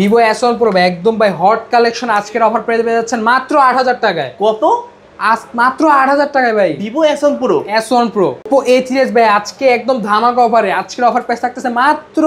Vivo S1 Pro একদম ভাই hot collection আজকের অফার পেয়ে যাচ্ছেন মাত্র ৮০০০ টাকায়। কত? আজ মাত্র ৮০০০ টাকায় ভাই Vivo S1 Pro। S1 Pro Oppo A3s ভাই আজকে একদম ধামাকা অফারে আজকের অফার প্রাইস থাকতেছে মাত্র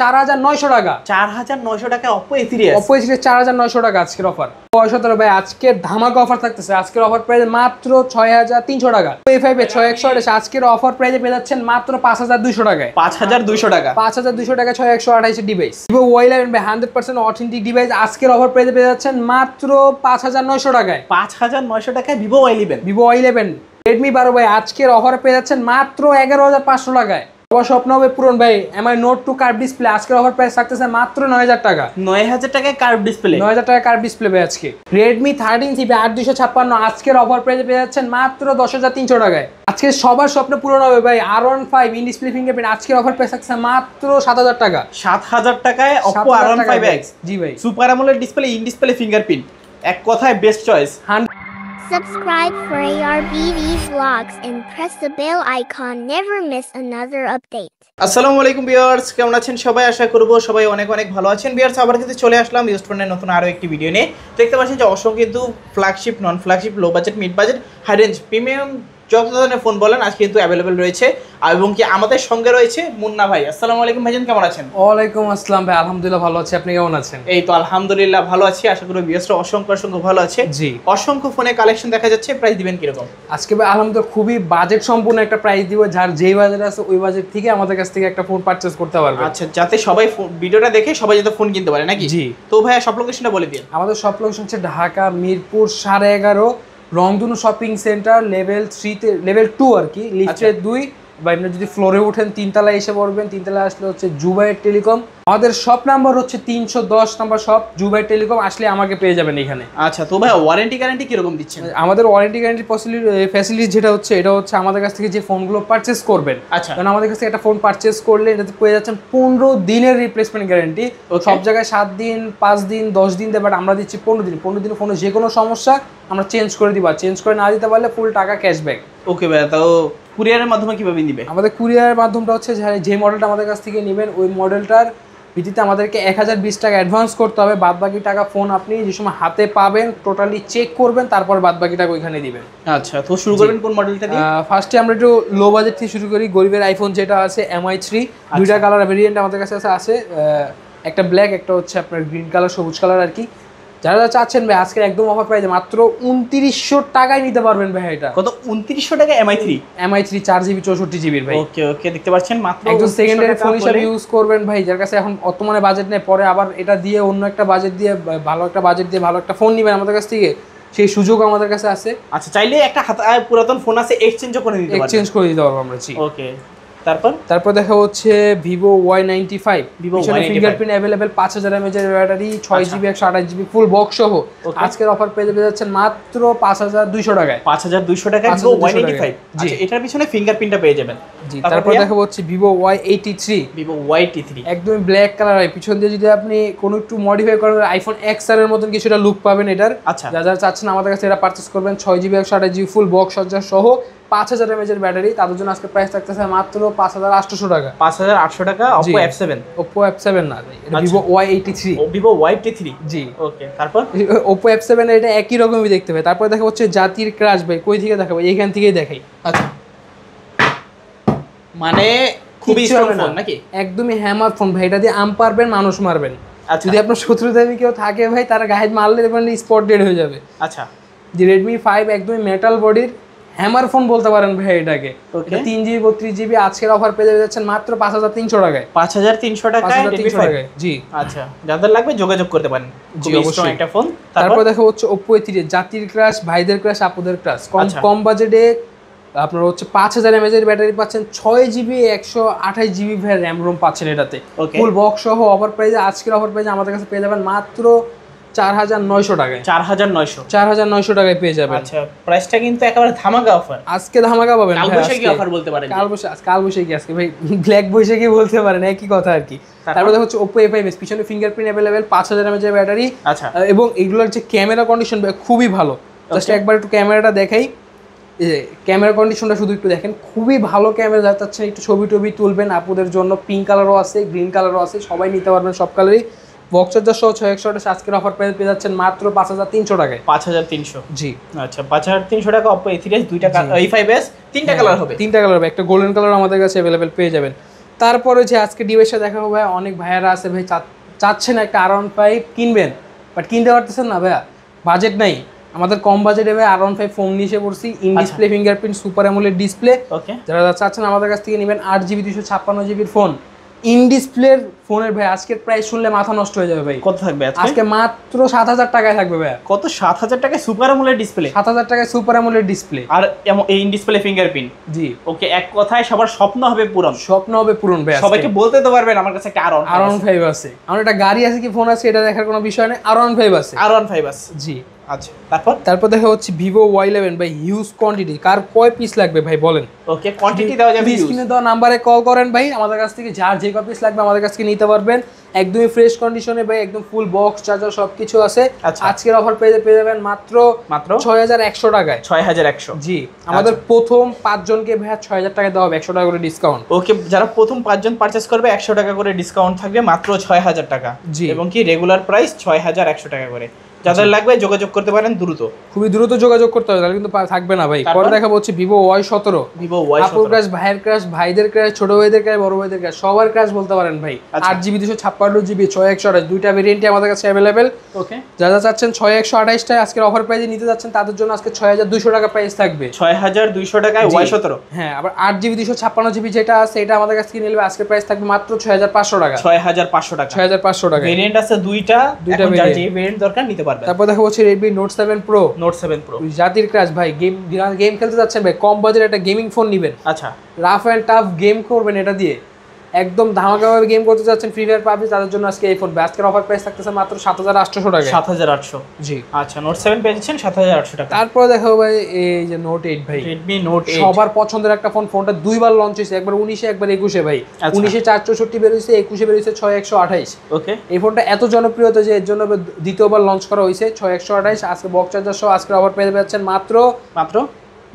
৪৯০০ টাকা। ৪৯০০ টাকায় Oppo A3s। Oppo A3s ৪৯০০ টাকা আজকের অফার। ৭৫ ভাই আজকের ধামাকা অফার থাকতেছে আজকের অফার প্রাইস মাত্র ৬৩০০ টাকা। A5 এ ৬১২৮ আজকের অফার প্রাইসে পেয়ে যাচ্ছেন মাত্র ৫২০০ টাকায়। ৫২০০ টাকা। ৫২০০ টাকা ৬১২৮ ডিভাইস। Vivo Y11 ভাই 100% অথেন্টিক ডিভাইস আজকের অফার প্রাইসে পেয়ে যাচ্ছেন মাত্র ৫৯০০ টাকায়। ৫৯০০ টাকায় Vivo Y11। Vivo Y11 Redmi 12 ভাই আজকের অফারে পেয়ে যাচ্ছেন মাত্র ১১৫০০ টাকায়। আবার স্বপ্ন হবে পূরণ ভাই MI Note 2 কার্ভ ডিসপ্লে আজকের অফার প্রাইস থাকতেছে মাত্র ৯০০০ টাকা। ৯০০০ টাকায় কার্ভ ডিসপ্লে। ৯০০০ টাকা কার্ভ ডিসপ্লে ভাই আজকে। Redmi 13C ৮২৫৬ আজকের অফার প্রাইসে পেয়ে যাচ্ছেন মাত্র ১০৩০০ টাকায়। আজকে সবার স্বপ্ন পূরণ হবে ভাই R15 ইন ডিসপ্লে ফিঙ্গারপ্রিন্ট আজকের অফার প্রাইস থাকছে মাত্র ৭০০০ টাকা। ৭০০০ টাকায় Oppo R15X। জি ভাই। Super AMOLED display in display fingerprint এক কথায় best choice. Subscribe for ARBV vlogs and press the bell icon. Never miss another update. আসসালামু আলাইকুম ভিউয়ার্স, কেমন আছেন সবাই? আশা করব সবাই অনেক অনেক ভালো আছেন। ভিউয়ার্স আবার কিন্তু চলে আসলাম ইউজফোনের নতুন আরও একটি ভিডিও নিয়ে। দেখতে পাচ্ছেন যে অসংখ্য কিন্তু flagship, non flagship, low budget, mid budget, high range, premium যত ধরনের ফোন বলেন আজকে কিন্তু অ্যাভেলেবেল রয়েছে। এবং কি আমাদের সঙ্গে রয়েছে মুন্না ভাই। আসসালামু আলাইকুম ভাইজান, কেমন আছেন? ওয়ালাইকুম আসসালাম ভাই, আলহামদুলিল্লাহ ভালো আছি, আপনি কেমন আছেন? এই তো আলহামদুলিল্লাহ ভালো আছি, আশা করি ভিউয়ার্সরা অসংখ্য ভালো আছে। জি, অসংখ্য ফোনে কালেকশন দেখা যাচ্ছে, প্রাইস দিবেন কিরকম? আজকে ভাই আলহামদুলিল্লাহ খুবই বাজেট সম্পূর্ণ একটা প্রাইস দিব, যার যেই বাজেট আছে ওই বাজেট থেকে আমাদের কাছ থেকে একটা ফোন পারচেজ করতে পারবে। আচ্ছা, যাতে সবাই ভিডিওটা দেখে সবাই যাতে ফোন কিনতে পারে নাকি? জি। তো ভাইয়া সব লোকেশনটা বলে দিন। আমাদের সব লোকেশন হচ্ছে ঢাকা মিরপুর 11.5 রংধনু শপিং সেন্টার লেভেল 3 লেভেল 2 আর কি, লিফটের 2 বা আপনি যদি ফ্লোরে ওঠেন 3 তলায় এসে পড়বেন। 3 তলায় আসলে হচ্ছে জুবাইর টেলিকম। আমাদের শপ নাম্বার হচ্ছে 310 নম্বর শপ জুবাইর টেলিকম, আসলে আমাকে পেয়ে যাবেন এখানে। আচ্ছা, তো ভাই ওয়ারেন্টি গ্যারান্টি কিরকম দিচ্ছেন? আমাদের ওয়ারেন্টি গ্যারান্টি ফ্যাসিলিটি যেটা হচ্ছে এটা হচ্ছে আমাদের কাছ থেকে যে ফোনগুলো পারচেজ করবেন, আচ্ছা, কারণ আমাদের কাছ থেকে একটা ফোন পারচেজ করলে এটাতে পেয়ে যাচ্ছেন 15 দিনের রিপ্লেসমেন্ট গ্যারান্টি। সব জায়গায় 7 দিন, 5 দিন, 10 দিন দেয়, বাট আমরা দিচ্ছি 15 দিন। 15 দিন ফোনে যে কোনো সমস্যা আমরা চেঞ্জ করে দিব, আর চেঞ্জ করে না দিতে পারলে ফুল টাকা ক্যাশব্যাক। ওকে ভাই, তো কুরিয়ারের মাধ্যমে কিভাবে নিবে? আমাদের কুরিয়ারের মাধ্যমটা হচ্ছে যে মডেলটা আমাদের কাছ থেকে নেবেন ওই মডেলটার ভিত্তিতে আমাদেরকে 1020 টাকা অ্যাডভান্স করতে হবে। বাদ বাকি টাকা ফোন আপনি যে সময় হাতে পাবেন টোটালি চেক করবেন, তারপর বাদ বাকি টাকা ওইখানে দিবেন। আচ্ছা, তো শুরু করবেন কোন মডেলটা দিয়ে? ফার্স্টে আমরা একটু লো বাজেট থেকে শুরু করি। গরিবের আইফোন যেটা আছে MI3, দুইটা কালার ভেরিয়েন্ট আমাদের কাছে আছে, একটা ব্ল্যাক, একটা হচ্ছে আপনার গ্রিন কালার, সবুজ কালার আর কি। যারা চাচ্ছেন ভাই আজকে একদম অফার প্রাইসে মাত্র ২৯০০ টাকায় নিতে পারবেন ভাই। এটা কত? ২৯০০ টাকা MI3 4GB 64GB ভাই। ওকে দেখতে পাচ্ছেন মাত্র একদম সেকেন্ডারি ফোন হিসেবে ইউজ করবেন ভাই, যার কাছে এখন বর্তমানে বাজেট নেই, পরে আবার এটা দিয়ে অন্য একটা বাজেট দিয়ে ভালো একটা ফোন নেবেন আমাদের কাছ থেকে, সেই সুযোগ আমাদের কাছে আছে। আচ্ছা, চাইলে একটা পুরাতন ফোন আছে এক্সচেঞ্জও করে দিতে পারবো আমরা। জি, ওকে। তারপর দেখা হচ্ছে Vivo Y95 fingerprint available 5000 mAh এর battery, 6GB 128GB full box সহ আজকের অফার পেয়ে যাচ্ছেন মাত্র 5200 টাকায়। 5200 টাকায় Vivo Y95। আচ্ছা, এটার পিছনে ফিঙ্গারপ্রিন্টটা পেয়ে যাবেন। জি, তারপর দেখা হচ্ছে Vivo Y83 একদম ব্ল্যাক কালার হয়, পিছন দিয়ে যদি আপনি কোনো একটু মডিফাই করেন আইফোন XR এর মতন কিছুটা লুক পাবেন এটার। আচ্ছা, যারা চাচ্ছেন আমাদের কাছে এটা পারচেজ করবেন, 6GB 128GB ফুল বক্স সজ্জা সহ 5000 mAh এর ব্যাটারি, তাদের জন্য আজকে প্রাইস থাকতেছে মাত্র 5800 টাকা। 5800 টাকা Oppo F7 না, এটা Vivo Y83। জি, ওকে। তারপর Oppo F7 এর এটা একই রকমই দেখতে পাই। তারপর দেখা হচ্ছে জাতির ক্রাশ ভাই, কই থেকে দেখাবো? এইখান থেকেই দেখাই। আচ্ছা, মানে খুবই স্ট্রং ফোন নাকি? একদমই হ্যামার ফোন ভাই, এটা দিয়ে আম পারবেন, মানুষ মারবেন। আচ্ছা, যদি আপনার শত্রুতামি কেউ থাকে ভাই, তারা গায়ে মারলে দেখবেন স্পট ডেড হয়ে যাবে। আচ্ছা, যে Redmi 5 একদমই মেটাল বডির হ্যামার ফোন বলতে পারেন ভাই এটাকে। 3GB 32GB আজকের অফার পেয়ে যাচ্ছেন মাত্র 5300 টাকায়। 5300 টাকায়। জি, আচ্ছা, যাদের লাগবে যোগাযোগ করতে পারেন। জি, অবশ্যই একটা ফোন। তারপর দেখা হচ্ছে Oppo A3 জাতির ক্রাশ, ভাইদের ক্রাশ, আপুদের ক্রাশ। কম বাজেটে আপনার হচ্ছে 5000 mAh এর ব্যাটারি পাচ্ছেন, 6GB 128GB র্যাম রোম পাচ্ছেন এটাতে ফুল বক্স সহ। অফার প্রাইসে আজকের অফার প্রাইসে আমাদের কাছে পেয়ে যাবেন মাত্র 4900 টাকায়। 4900 টাকায় পেয়ে যাবেন। আচ্ছা, প্রাইসটা কিন্তু একেবারে ধামাকা অফার। আজকে ধামাকা পাবেন। কাল বৈশাখী অফার বলতে পারেন। কাল বৈশাখী আজকে ভাই ব্ল্যাক বৈশাখী বলতে পারেন, একই কথা আর কি। তারপরে হচ্ছে Oppo A5s পিছনে ফিঙ্গারপ্রিন্ট अवेलेबल 5000 mAh এর ব্যাটারি। আচ্ছা, এবং এগুলোর যে ক্যামেরা কন্ডিশন খুবই ভালো। জাস্ট একবার একটু ক্যামেরাটা দেখাই, ক্যামেরা কন্ডিশনটা শুধু একটু দেখেন, খুবই ভালো ক্যামেরা। যাচ্ছেন একটু ছবি টবি তুলবেন, আপুদের জন্য পিঙ্ক কালারও আছে, গ্রিন কালারও আছে, সবাই নিতে পারবেন সব কালারই। বক্স চার্জার সহ 6128 আজকের অফার প্রাইস পেয়ে যাচ্ছেন মাত্র 5300 টাকায়। 5300 জি আচ্ছা 5300 টাকা Oppo A3s দুইটা A5s তিনটা কালার হবে, তিনটা কালার হবে, একটা গোল্ডেন কালার আমাদের কাছে अवेलेबल পেয়ে যাবেন। তারপরে যে আজকে ডিভাইসটা দেখাবো ভাই, অনেক ভাইয়ারা আছে ভাই চাচ্ছেন একটা R15 কিনবেন বাট কিনতে পারতেছেন না ভাইয়া, বাজেট নাই। আমাদের কম বাজেটে ভাই R15 ফোন নিয়ে এসে পড়ছি, in display fingerprint super AMOLED display. Okay যারা চাচ্ছেন আমাদের কাছ থেকে নেবেন 8GB 256GB ফোন, ইন ডিসপ্লের ফোনের ভাই আজকের প্রাইস শুনলে মাথা নষ্ট হয়ে যাবে ভাই। কত থাকবে আজকে মাত্র 7000 টাকায় থাকবে ভাই। কত 7000 টাকায় সুপার অ্যামোলেড ডিসপ্লে? 7000 টাকায় সুপার অ্যামোলেড ডিসপ্লে আর ইন ডিসপ্লে ফিঙ্গারপ্রিন্ট। জি ওকে, এক কথায় সবার স্বপ্ন হবে পূরণ। স্বপ্ন হবে পূরণ ভাই। সবাইকে বলতে তো পারবেন আমার কাছে একটা R15 আছে, আমার একটা গাড়ি আছে কি ফোন আছে এটা দেখার কোনো বিষয় নেই, R15 আছে। R15 আছে জি আচ্ছা। তারপর দেখা হচ্ছে Vivo Y11 ভাই, হিউজ কোয়ান্টিটি। কার কয় পিস লাগবে ভাই বলেন? ওকে, কোয়ান্টিটি দেওয়া যাবে, স্ক্রিনে দেওয়া নাম্বারে কল করেন ভাই, আমাদের কাছ থেকে যার যে কয় পিস লাগবে আমাদের কাছ থেকে নিতে পারবেন। একদমই ফ্রেশ কন্ডিশনে ভাই, একদম ফুল বক্স চার্জার সবকিছু আছে। আজকের অফার পেয়ে যাবেন মাত্র 6100 টাকায়। 6100 জি, আমাদের প্রথম 5 জনকে ভাই 6000 টাকা দেওয়া হবে, 100 টাকা করে ডিসকাউন্ট। ওকে, যারা প্রথম 5 জন পারচেজ করবে 100 টাকা করে ডিসকাউন্ট থাকবে, মাত্র 6000 টাকা। জি, এবং কি রেগুলার প্রাইস 6100 টাকা করে। যাদের লাগবে যোগাযোগ করতে পারেন দ্রুত, খুবই দ্রুত যোগাযোগ করতে হবে, তাহলে কিন্তু থাকবে না ভাই। পরে দেখাবো হচ্ছে Vivo Y17। আপুর ক্রাশ, ভাইয়ের ক্রাশ, ভাইদের ক্রাশ, ছোট ভাইদের ক্রাশ, বড় ভাইদের ক্রাশ, সবার ক্রাশ বলতে পারেন ভাই। 8GB 256GB 6128 দুইটা ভেরিয়েন্টই আমাদের কাছে अवेलेबल। ওকে, যারা চাচ্ছেন 6128 টায় আজকের অফার প্রাইসে নিতে যাচ্ছেন তাদের জন্য আজকে 6200 টাকা প্রাইস থাকবে। 6200 টাকায় Y17। হ্যাঁ, আবার 8GB 256GB যেটা আছে এটা আমাদের কাছ থেকে নিলে আজকের প্রাইস থাকবে মাত্র 6500 টাকা। 6500 টাকা, 6500 টাকা। ভেরিয়েন্ট আছে দুইটা ভেরিয়েন্ট, যে ভেরিয়েন্ট দরকার নিতে পারবেন। তারপর দেখা হচ্ছে Redmi Note 7 Pro। Note 7 Pro জাতির ক্রাশ ভাই, গেম খেলতে যাচ্ছেন ভাই, কম বাজেটে একটা গেমিং ফোন নেবেন। আচ্ছা, রাফ এন্ড টাফ গেম করবেন এটা দিয়ে, একদম ধামাকাভাবে গেম করতে যাচ্ছেন, ফ্রি ফায়ার পাবজি, তাদের জন্য আজকে এই ফোন আজকের অফার প্রাইস থাকতেছে মাত্র 7800 টাকা। 7800 জি আচ্ছা, Note 7 পেয়েছেন 7800 টাকা। তারপর দেখাবো ভাই এই যে Note 8 ভাই, Redmi Note 8 সবার পছন্দের একটা ফোন। ফোনটা দুইবার লঞ্চ হয়েছে, একবার 19-এ একবার 21-এ ভাই। 19-এ 464 বের হয়েছে, 21-এ বের হয়েছে 6128। ওকে, এই ফোনটা এত জনপ্রিয়তা যে এর জন্য দ্বিতীয়বার লঞ্চ করা হয়েছে 6128। আজকে বক্স চার্জার সহ আজকের অফার পেয়ে যাচ্ছেন মাত্র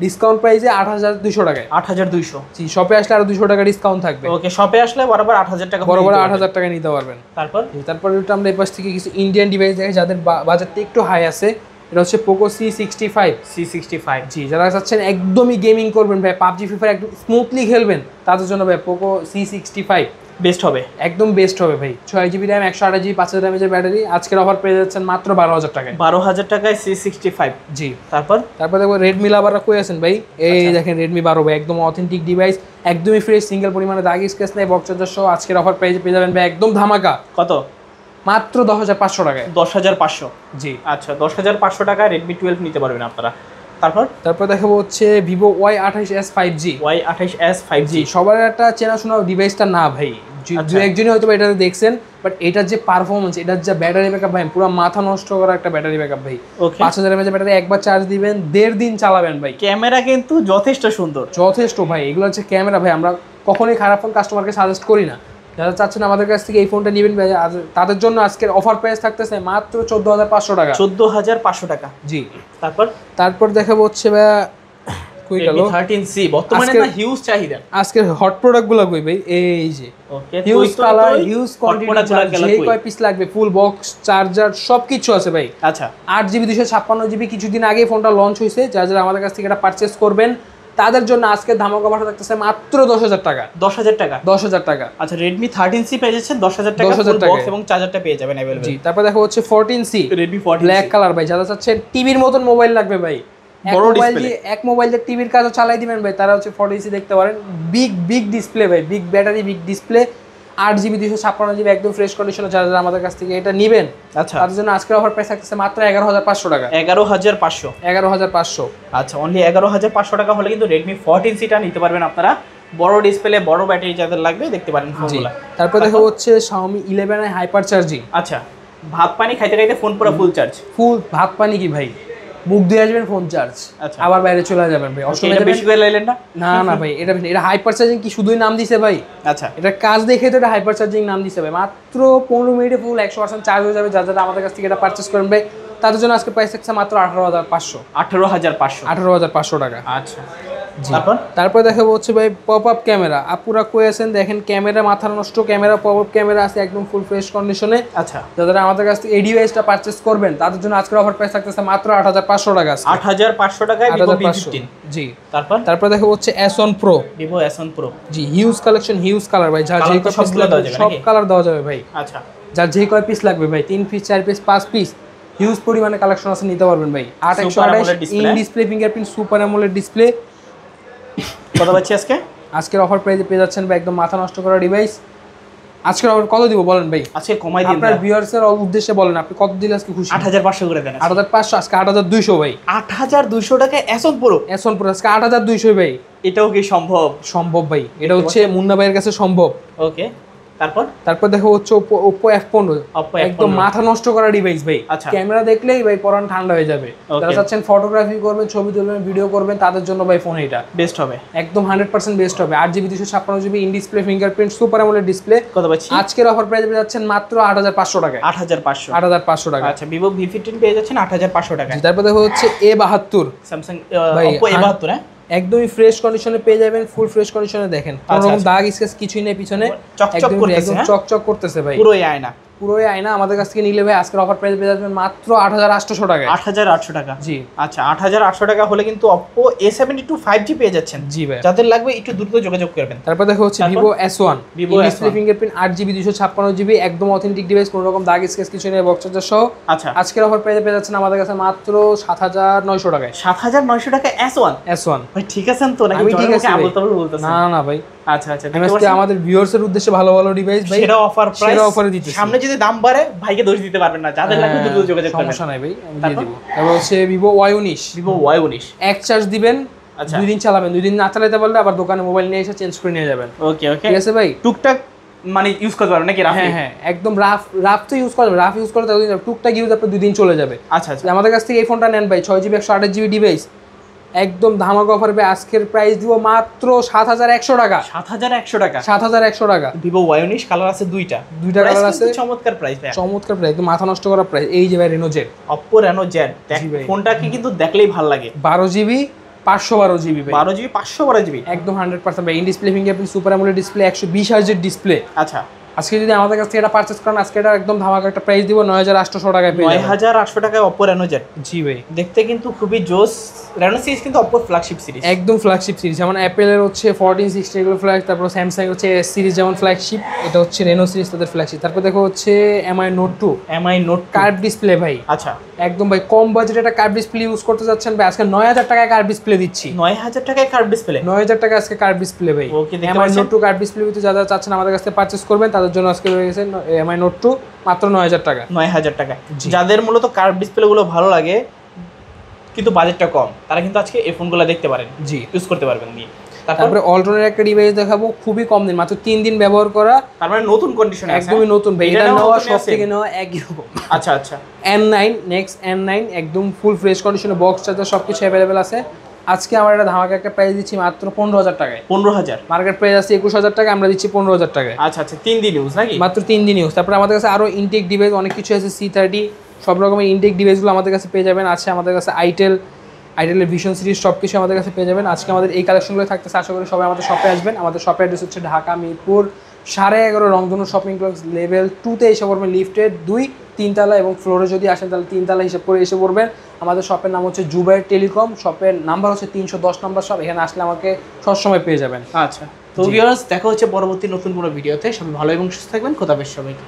ডিসকাউন্ট প্রাইসে 8200 টাকায়। 8200। জি, শপে আসলে আরো 200 টাকা ডিসকাউন্ট থাকবে। ওকে, শপে আসলে বরাবর 8000 টাকা, বরাবর 8000 টাকা নিতে পারবেন। তারপর এটা আমরা এই পাশ থেকে কিছু ইন্ডিয়ান ডিভাইস দেখে যাদের বাজেটটা একটু হাই আছে। এটা হচ্ছে Poco C65। জি, যারা চাচ্ছেন একদমই গেমিং করবেন ভাই, পাবজি ফ্রি ফায়ার একদম স্মুথলি খেলবেন, তাদের জন্য ভাই Poco C65 বেস্ট হবে, একদম বেস্ট হবে ভাই। 6GB RAM 128GB 5000 mAh battery, আজকের অফার পেয়ে যাচ্ছেন মাত্র 12000 টাকায়। 12000 টাকায় C65। জি, তারপর দেখো Redmi লাভাররা কই আছেন ভাই, এই দেখেন Redmi 12 ভাই, একদম অথেন্টিক ডিভাইস, একদমই ফ্রেশ, সিঙ্গেল পরিমাণে দাগ স্ক্র্যাচ নেই, বক্স চার্জার সহ আজকের অফার প্রাইসে পেয়ে যাবেন ভাই একদম ধামাকা। কত? মাত্র 10500 টাকায়। 10500। জি আচ্ছা, 10500 টাকায় Redmi 12 নিতে পারবেন আপনারা। তারপর দেখাবো হচ্ছে Vivo Y28s 5G। Y28s 5G সবার একটা চেনাশোনা ডিভাইসটা না ভাই, দু একজনই হয়তো এটাতে দেখছেন, বাট এটার যে পারফরমেন্স, এটার যে ব্যাটারি ব্যাকআপ ভাই, পুরো মাথা নষ্ট করা একটা ব্যাটারি ব্যাকআপ ভাই। 5000 mAh ব্যাটারি, একবার চার্জ দিবেন 1.5 দিন চালাবেন ভাই। ক্যামেরা কিন্তু যথেষ্ট সুন্দর, যথেষ্ট ভাই। এগুলো হচ্ছে ক্যামেরা ভাই, আমরা কখনোই খারাপ ফোন কাস্টমারকে সাজেস্ট করি না। যারা চাচ্ছেন আমাদের কাছ থেকে এই ফোনটা নেবেন ভাই, তাদের জন্য আজকের অফার প্রাইস থাকতেছে মাত্র 14500 টাকা। 14500 টাকা। জি, তারপর দেখাবো হচ্ছে ভাই কই গেল 13C, বর্তমানে না হিউজ চাহিদা। আজকের হট প্রোডাক্টগুলো কই ভাই, এই যে হিউজ কালার, হিউজ কোয়ান্টিটি, যে কয় পিস লাগবে, ফুল বক্স চার্জার সবকিছু আছে ভাই। আচ্ছা, 8GB 256GB কিছুদিন আগে ফোনটা লঞ্চ হয়েছে। যারা আমাদের কাছ থেকে এটা পারচেজ করবেন তাদের জন্য আজকে ধামাকা অফার থাকতেছে মাত্র 10000 টাকা। 10000 টাকা, 10000 টাকা। আচ্ছা, Redmi 13C পেয়ে যাচ্ছেন 10000 টাকা, ফুল বক্স এবং চার্জারটা পেয়ে যাবেন अवेलेबल। জি, তারপর দেখো হচ্ছে 14C Redmi 14C black colour ভাই, যারা চাচ্ছেন টিভির মতন মোবাইল লাগবে ভাই, এক মোবাইল দিয়ে টিভির কাজও চালাই দিবেন ভাই, তারা হচ্ছে 14C দেখতে পারেন। বিগ ডিসপ্লে ভাই, big battery, big display, 8GB 256GB একদম ফ্রেশ কন্ডিশনে। যারা আমাদের কাছ থেকে এটা নেবেন, আচ্ছা, তাদের জন্য আজকের অফার প্রাইস থাকতেছে মাত্র 11500 টাকা। 11500। আচ্ছা, অনলি 11500 টাকা হলে কিন্তু Redmi 14C টা নিতে পারবেন আপনারা। বড় ডিসপ্লে, বড় ব্যাটারি যাদের লাগবে দেখতে পারেন ফোনগুলো। তারপর দেখো হচ্ছে Xiaomi 11i হাইপার চার্জিং। আচ্ছা, ভাত পানি খাইতে খাইতে ফোন পুরো ফুল চার্জ। ভাত পানি কি ভাই, মুখ দিয়ে আসবেন ফোন চার্জ, আবার বাইরে চলে যাবেন ভাই। এটা বেশি করে লাইলেন না? না ভাই, এটা হাইপার চার্জিং কি শুধুই নাম দিছে ভাই? আচ্ছা, এটা কাজ দেখে তো এটা হাইপার চার্জিং নাম দিছে ভাই। মাত্র 15 মিনিটে ফুল 100% চার্জ হয়ে যাবে। যারা আমাদের কাছ থেকে এটা পারচেজ করেন ভাই, তাদের জন্য আজকে প্রাইস থাকছে মাত্র 18500 টাকা। আচ্ছা, তারপর দেখাবো হচ্ছে ভাই পপ আপ ক্যামেরা। আপুরা কই আছেন দেখেন, ক্যামেরা মাথা নষ্ট ক্যামেরা, পপ আপ ক্যামেরা আছে একদম ফুল ফ্রেশ কন্ডিশনে। আচ্ছা, যারা আমাদের কাছ থেকে এই ডিভাইসটা পারচেজ করবেন তাদের জন্য আজকের অফার প্রাইস থাকতেছে মাত্র 8500 টাকা। 8500 টাকায় Vivo V15। জি। তারপর দেখাবো হচ্ছে S1 Pro। Vivo S1 Pro। জি, হিউজ কালেকশন, হিউজ কালার ভাই, যার যে কয় পিস লাগবে সব কালার দেওয়া যাবে ভাই। আচ্ছা, যার যে কয় পিস লাগবে ভাই, 3 পিস 4 পিস 5 পিস হিউজ পরিমাণে কালেকশন আছে, নিতে পারবেন ভাই। 8128 in display fingerprint super AMOLED display. কত পাচ্ছি আজকে? আজকের অফার প্রাইসে পেয়ে যাচ্ছেন ভাই একদম মাথা নষ্ট করা ডিভাইস। আজকের অফার কত দিব বলেন ভাই? আজকে কমাই দিন, আপনার ভিউয়ার্সের উদ্দেশ্যে বলেন, আপনি কত দিলে আজকে খুশি? 8500 করে দেন। 8500, আজকে 8200 ভাই। 8200 টাকায় S1 Pro। S1 Pro আজকে 8200 ভাই। এটাও কি সম্ভব? সম্ভব ভাই, এটা হচ্ছে মুন্না ভাইয়ের কাছে সম্ভব। ওকে, তারপর দেখো হচ্ছে Oppo F15, একদম মাথা নষ্ট করা ডিভাইস ভাই। ক্যামেরা দেখলেই ভাই পরান ঠান্ডা হয়ে যাবে। যারা চাচ্ছেন ফটোগ্রাফি করবেন, ছবি তুলবেন, ভিডিও করবেন, তাদের জন্য ভাই ফোন এটা বেস্ট হবে, একদম 100% বেস্ট হবে। 8GB 256GB in display fingerprint super AMOLED display. কত পাচ্ছি আজকের অফার প্রাইসে পেয়ে যাচ্ছেন মাত্র 8500 টাকা। 8500 টাকা। আচ্ছা, Vivo V15 পেয়ে যাচ্ছেন 8500 টাকা। তারপর দেখো হচ্ছে A72, স্যামসাং Oppo A72, হ্যাঁ একদমই ফ্রেশ কন্ডিশনে পেয়ে যাবেন, ফুল ফ্রেশ কন্ডিশনে। দেখেন কোনো রকম দাগ স্কেচ কিছুই নেই পিছনে, চকচক করতেছে, একদম চকচক করতেছে ভাই, পুরোই আয়না। আমাদের কাছ থেকে নিলে ভাই আজকের অফার প্রাইস পেয়ে যাবেন মাত্র 8800 টাকা। 8800 টাকা, জি। আচ্ছা, 8800 টাকা হলে কিন্তু Oppo A72 5G পেয়ে যাচ্ছেন। জি ভাই, যাদের লাগবে একটু দ্রুত যোগাযোগ করবেন। তারপর দেখো হচ্ছে Vivo S1, display fingerprint 8GB 256GB, একদম অথেন্টিক ডিভাইস, কোনো রকম দাগ স্কেচ কিছু নেই, বক্স চার্জার সহ। আচ্ছা, আজকের অফার প্রাইসে পেয়ে যাচ্ছেন আমাদের কাছে মাত্র 7900 টাকায়। 7900 টাকা S1 ভাই, ঠিক আছেন তো নাকি? আমি ঠিক আছে, না ভাই। আচ্ছা, আজকে আমাদের ভিউয়ার্স এর উদ্দেশ্যে ভালো ভালো ডিভাইস ভাই, সেটা অফার প্রাইস, সেটা অফারে দিতেছি। সামনে যদি দাম বাড়ে ভাইকে দোষ দিতে পারবেন না, যাদের লাগবে দ্রুত যোগাযোগ করবেন, সমস্যা নাই ভাই, আমি দিয়ে দিব। তারপর হচ্ছে Vivo Y19, এক চার্জ দিবেন, 2 দিন চালাবেন, 2 দিন না চালাতে পারলে আবার দোকানে মোবাইল নিয়ে এসে চেঞ্জ করে নিয়ে যাবেন। ওকে, ঠিক আছে ভাই। টুকটাক মানে ইউজ করতে পারবেন নাকি? হ্যাঁ, একদম রাফ তো ইউজ করবেন, রাফ ইউজ করতে টুকটাক ইউজ আপনার 2 দিন চলে যাবে। আচ্ছা, আমাদের কাছ থেকে এই ফোনটা নেন ভাই, 6GB 128GB ডিভাইস, একদম ধামাকা অফার পেয়ে আজকের প্রাইস দিব মাত্র 7100 টাকা। 7100 টাকা। Vivo Y19 কালার আছে দুইটা কালার আছে, চমৎকার প্রাইস ভাই, চমৎকার প্রাইস, একদম মাথা নষ্ট করা প্রাইস। এই যে ভাই Reno Z, Oppo Reno Z, ফোনটাকে কিন্তু দেখলেই ভালো লাগে। 12GB 512GB ভাই, 12GB 512GB, একদম 100% ভাই। In display fingerprint super AMOLED display, 120 হার্জের ডিসপ্লে। আচ্ছা, আজকে যদি আমাদের কাছ থেকে এটা পারচেজ করেন, আজকে এটা একদম ধামাকা একটা প্রাইস দিব 9800 টাকায় পেয়ে যাবেন। 9800 টাকায় Oppo Reno Z। জি ভাই, দেখতে কিন্তু খুবই জোস। Reno সিরিজ কিন্তু Oppo ফ্ল্যাগশিপ সিরিজ, একদম ফ্ল্যাগশিপ সিরিজ। যেমন Apple এর হচ্ছে 14, 16 এগুলো ফ্ল্যাগ, তারপর Samsung হচ্ছে S সিরিজ যেমন ফ্ল্যাগশিপ, এটা হচ্ছে Reno সিরিজ তাদের ফ্ল্যাগশিপ। তারপর দেখো হচ্ছে MI Note 2, কার্ভ ডিসপ্লে ভাই। আচ্ছা, একদম ভাই কম বাজেটে একটা কার্ভ ডিসপ্লে ইউজ করতে যাচ্ছেন ভাই, আজকে 9000 টাকায় কার্ভ ডিসপ্লে দিচ্ছি। 9000 টাকায় কার্ভ ডিসপ্লে, 9000 টাকা আজকে কার্ভ ডিসপ্লে ভাই। MI Note 2 কার্ভ ডিসপ্লে ভিতরে যারা চাচ্ছেন আমাদের কাছে পারচেজ করবেন, তাদের জন্য আজকে রয়ে গেছে MI Note 2 মাত্র 9000 টাকা। 9000 টাকা। যাদের মূলত কার্ভ ডিসপ্লে গুলো ভালো লাগে কিন্তু বাজেটটা কম, তারা কিন্তু আজকে এই ফোনগুলো দেখতে পারেন, জি, ইউজ করতে পারবেন নিয়ে। তারপরে অল্টনের একটা ডিভাইস দেখাবো, খুবই কম দিন, মাত্র 3 দিন ব্যবহার করা, তার মানে নতুন কন্ডিশনে আছে, একদমই নতুন ভাই। এটা নেওয়া সব থেকে নেওয়া একই রকম। আচ্ছা, M9 নেক্সট M9 একদম ফুল ফ্রেশ কন্ডিশনে, বক্স চার্জার সবকিছু अवेलेबल আছে। আজকে আমরা এটা ধামাকা একটা প্রাইস দিচ্ছি মাত্র 15000 টাকায়। 15000, মার্কেট প্রাইস আছে 21000 টাকা, আমরা দিচ্ছি 15000 টাকায়। আচ্ছা, 3 দিন ইউজ নাকি? মাত্র 3 দিন ইউজ। তারপরে আমাদের কাছে আরো ইনটেক ডিভাইস অনেক কিছু আছে, C30, সব রকমের ইনটেক ডিভাইসগুলো আমাদের কাছে পেয়ে যাবেন। আছে আমাদের কাছে আইটেলের ভিশন সিরিজ, সব কিছু আমাদের কাছে পেয়ে যাবেন। আজকে আমাদের এই কালেকশনগুলো থাকতেছে, আশা করি সবাই আমাদের শপে আসবেন। আমাদের শপের অ্যাড্রেস হচ্ছে ঢাকা মিরপুর 11.5 রংধনু শপিং কমপ্লেক্স লেভেল 2-তে এসে পড়বেন, লিফটেড 2-3 তলা, এবং ফ্লোরে যদি আসেন তাহলে 3 তলা হিসাব করে এসে পড়বেন। আমাদের শপের নাম হচ্ছে জুবাইর টেলিকম, শপের নাম্বার হচ্ছে 310 নম্বর শপ। এখানে আসলে আমাকে সবসময় পেয়ে যাবেন। আচ্ছা, তো ভিউয়ার্স, দেখা হচ্ছে পরবর্তী নতুন কোনো ভিডিওতে। সবাই ভালো এবং সুস্থ থাকবেন। খোদা হাফেজ সবাইকে।